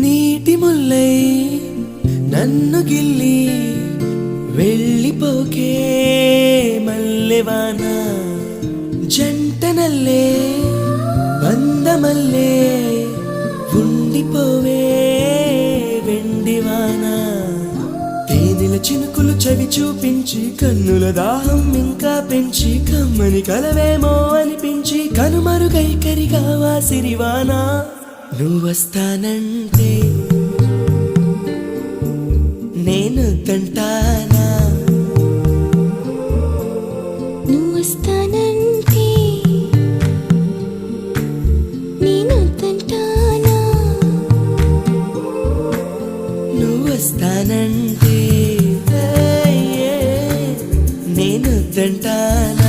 నీటి ముల్లై నన్ను గిల్లి వెళ్ళిపోకే మల్లెవాన జంటనల్లే బందమల్లే ఉండిపోవే వెండివాన తేనెల చినుకులు చవి చూపించి కన్నుల దాహం ఇంకా పెంచి కమ్మని కలవేమో అనిపించి కనుమరుగై కరిగావా సిరివానా నువ్వొస్తానంటే నేను తంటానా నువ్వొస్తానంటే నేను తంటానా నువ్వొస్తానంటే నేను తంటానా